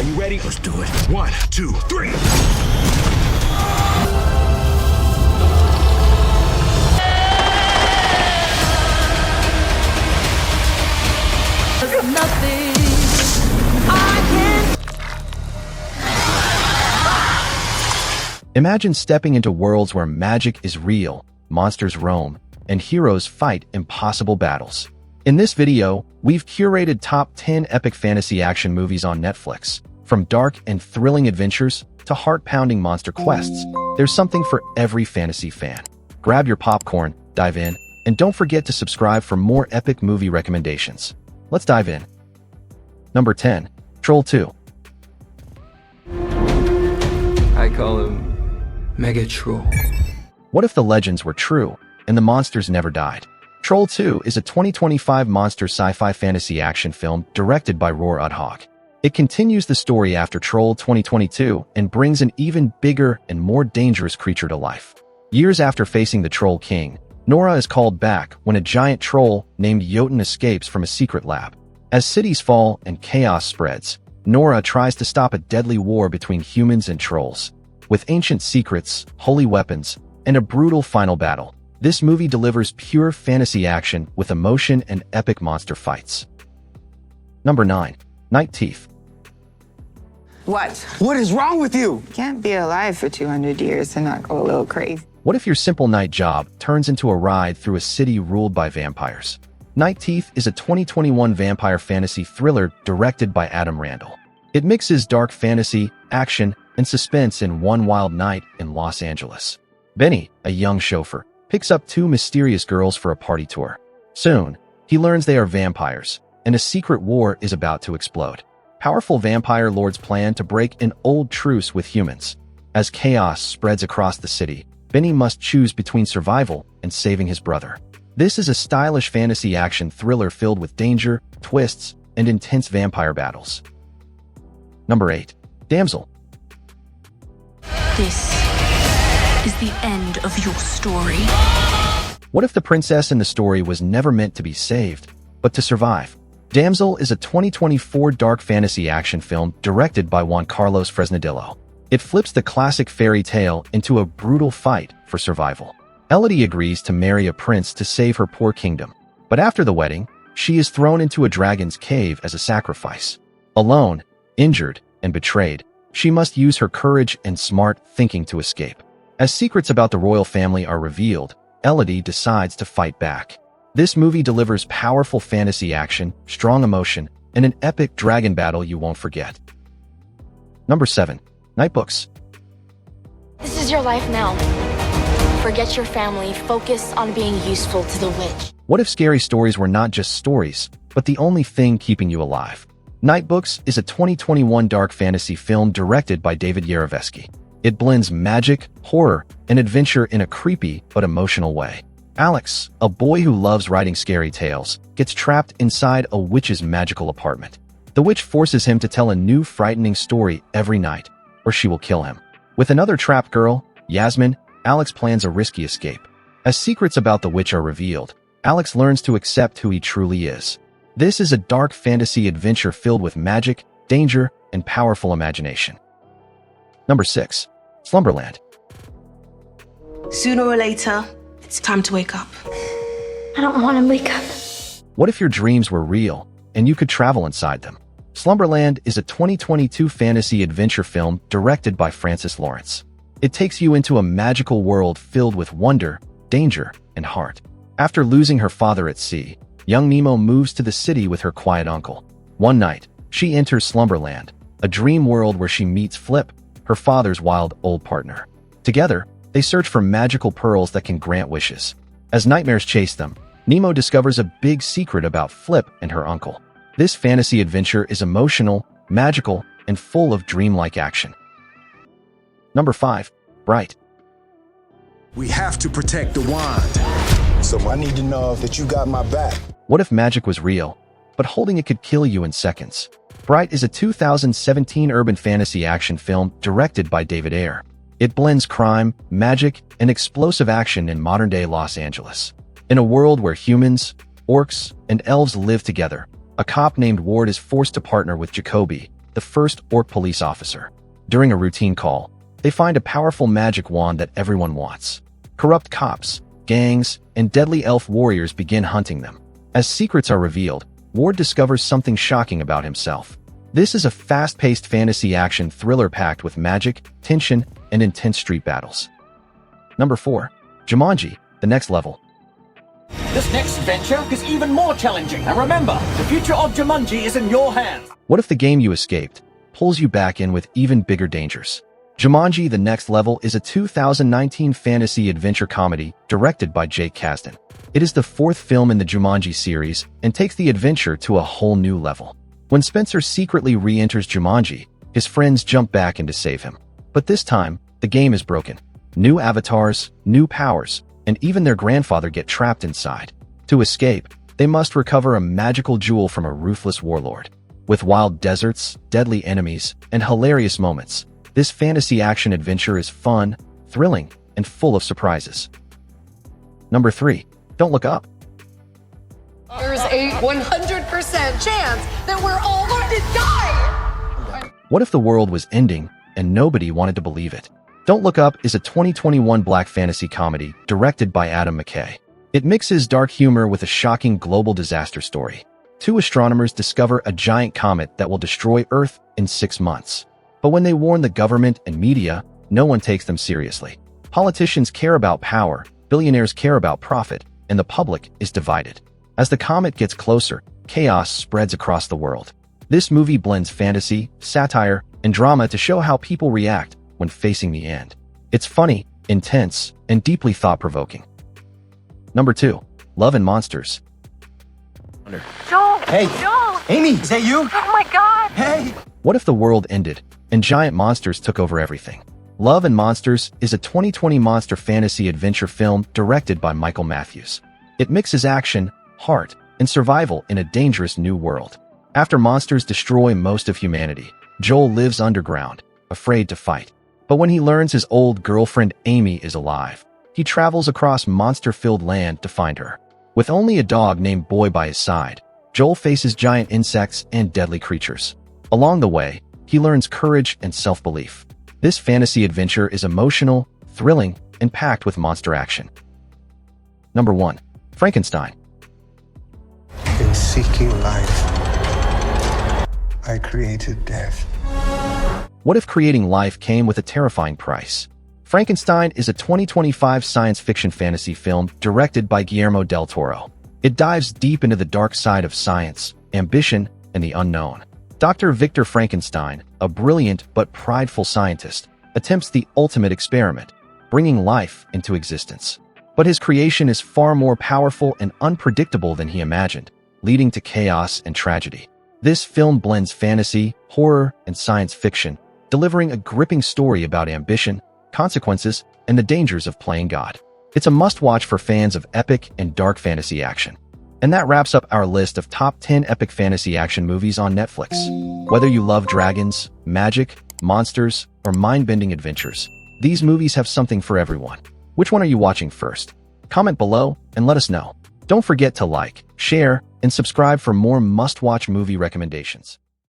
you ready? Let's do it. 1, 2, 3. Nothing I can. Imagine stepping into worlds where magic is real, monsters roam, and heroes fight impossible battles. In this video, we've curated top 10 epic fantasy action movies on Netflix. From dark and thrilling adventures to heart-pounding monster quests, there's something for every fantasy fan. Grab your popcorn, dive in, and don't forget to subscribe for more epic movie recommendations. Let's dive in. Number 10. Troll 2. I call him Mega Troll. What if the legends were true, and the monsters never died? Troll 2 is a 2025 monster sci-fi fantasy action film directed by Roar Udhog. It continues the story after Troll 2022 and brings an even bigger and more dangerous creature to life. Years after facing the Troll King, Nora is called back when a giant troll named Jotun escapes from a secret lab. As cities fall and chaos spreads, Nora tries to stop a deadly war between humans and trolls. With ancient secrets, holy weapons, and a brutal final battle, this movie delivers pure fantasy action with emotion and epic monster fights. Number 9. Night Teeth. What? What is wrong with you? Can't be alive for 200 years and not go a little crazy. What if your simple night job turns into a ride through a city ruled by vampires? Night Teeth is a 2021 vampire fantasy thriller directed by Adam Randall. It mixes dark fantasy, action, and suspense in one wild night in Los Angeles. Benny, a young chauffeur, picks up two mysterious girls for a party tour. Soon, he learns they are vampires, and a secret war is about to explode. Powerful vampire lords plan to break an old truce with humans. As chaos spreads across the city, Benny must choose between survival and saving his brother. This is a stylish fantasy action thriller filled with danger, twists, and intense vampire battles. Number 8. Damsel. This is the end of your story. What if the princess in the story was never meant to be saved, but to survive? Damsel is a 2024 dark fantasy action film directed by Juan Carlos Fresnadillo. It flips the classic fairy tale into a brutal fight for survival. Elodie agrees to marry a prince to save her poor kingdom, but after the wedding, she is thrown into a dragon's cave as a sacrifice. Alone, injured, and betrayed, she must use her courage and smart thinking to escape. As secrets about the royal family are revealed, Elodie decides to fight back. This movie delivers powerful fantasy action, strong emotion, and an epic dragon battle you won't forget. Number 7. Nightbooks. This is your life now. Forget your family, focus on being useful to the witch. What if scary stories were not just stories, but the only thing keeping you alive? Nightbooks is a 2021 dark fantasy film directed by David Yarovesky. It blends magic, horror, and adventure in a creepy but emotional way. Alex, a boy who loves writing scary tales, gets trapped inside a witch's magical apartment. The witch forces him to tell a new frightening story every night, or she will kill him. With another trapped girl, Yasmin, Alex plans a risky escape. As secrets about the witch are revealed, Alex learns to accept who he truly is. This is a dark fantasy adventure filled with magic, danger, and powerful imagination. Number 6. Slumberland. Sooner or later, it's time to wake up. I don't want to wake up. What if your dreams were real, and you could travel inside them? Slumberland is a 2022 fantasy adventure film directed by Francis Lawrence. It takes you into a magical world filled with wonder, danger, and heart. After losing her father at sea, young Nemo moves to the city with her quiet uncle. One night, she enters Slumberland, a dream world where she meets Flip, her father's wild old partner. Together, they search for magical pearls that can grant wishes. As nightmares chase them, Nemo discovers a big secret about Flip and her uncle. This fantasy adventure is emotional, magical, and full of dreamlike action. Number 5. Bright. We have to protect the wand. So I need to know that you got my back. What if magic was real, but holding it could kill you in seconds? Bright is a 2017 urban fantasy action film directed by David Ayer. It blends crime, magic, and explosive action in modern-day Los Angeles. In a world where humans, orcs, and elves live together, a cop named Ward is forced to partner with Jacoby, the first orc police officer. During a routine call, they find a powerful magic wand that everyone wants. Corrupt cops, gangs, and deadly elf warriors begin hunting them. As secrets are revealed, Ward discovers something shocking about himself. This is a fast-paced fantasy action thriller packed with magic, tension, and intense street battles. Number 4. Jumanji, The Next Level. This next venture is even more challenging. And remember, the future of Jumanji is in your hands. What if the game you escaped pulls you back in with even bigger dangers? Jumanji: The Next Level is a 2019 fantasy adventure comedy directed by Jake Kasdan. It is the 4th film in the Jumanji series and takes the adventure to a whole new level. When Spencer secretly re-enters Jumanji, his friends jump back in to save him. But this time, the game is broken. New avatars, new powers, and even their grandfather get trapped inside. To escape, they must recover a magical jewel from a ruthless warlord. With wild deserts, deadly enemies, and hilarious moments, this fantasy action adventure is fun, thrilling, and full of surprises. Number 3. Don't Look Up. There's a 100% chance that we're all going to die! What if the world was ending and nobody wanted to believe it? Don't Look Up is a 2021 black fantasy comedy directed by Adam McKay. It mixes dark humor with a shocking global disaster story. 2 astronomers discover a giant comet that will destroy Earth in 6 months. But when they warn the government and media, no one takes them seriously. Politicians care about power, billionaires care about profit, and the public is divided. As the comet gets closer, chaos spreads across the world. This movie blends fantasy, satire, and drama to show how people react when facing the end. It's funny, intense, and deeply thought-provoking. Number 2. Love and Monsters. Joel! Hey! Joel! Amy, is that you? Oh my god! Hey! What if the world ended and giant monsters took over everything? Love and Monsters is a 2020 monster fantasy adventure film directed by Michael Matthews. It mixes action, heart, and survival in a dangerous new world. After monsters destroy most of humanity, Joel lives underground, afraid to fight. But when he learns his old girlfriend Amy is alive, he travels across monster-filled land to find her. With only a dog named Boy by his side, Joel faces giant insects and deadly creatures. Along the way, he learns courage and self-belief. This fantasy adventure is emotional, thrilling, and packed with monster action. Number 1. Frankenstein. In seeking life, I created death. What if creating life came with a terrifying price? Frankenstein is a 2025 science fiction fantasy film directed by Guillermo del Toro. It dives deep into the dark side of science, ambition, and the unknown. Dr. Victor Frankenstein, a brilliant but prideful scientist, attempts the ultimate experiment, bringing life into existence. But his creation is far more powerful and unpredictable than he imagined, leading to chaos and tragedy. This film blends fantasy, horror, and science fiction, delivering a gripping story about ambition, consequences, and the dangers of playing God. It's a must-watch for fans of epic and dark fantasy action. And that wraps up our list of top 10 epic fantasy action movies on Netflix. Whether you love dragons, magic, monsters, or mind-bending adventures, these movies have something for everyone. Which one are you watching first? Comment below and let us know. Don't forget to like, share, and subscribe for more must-watch movie recommendations.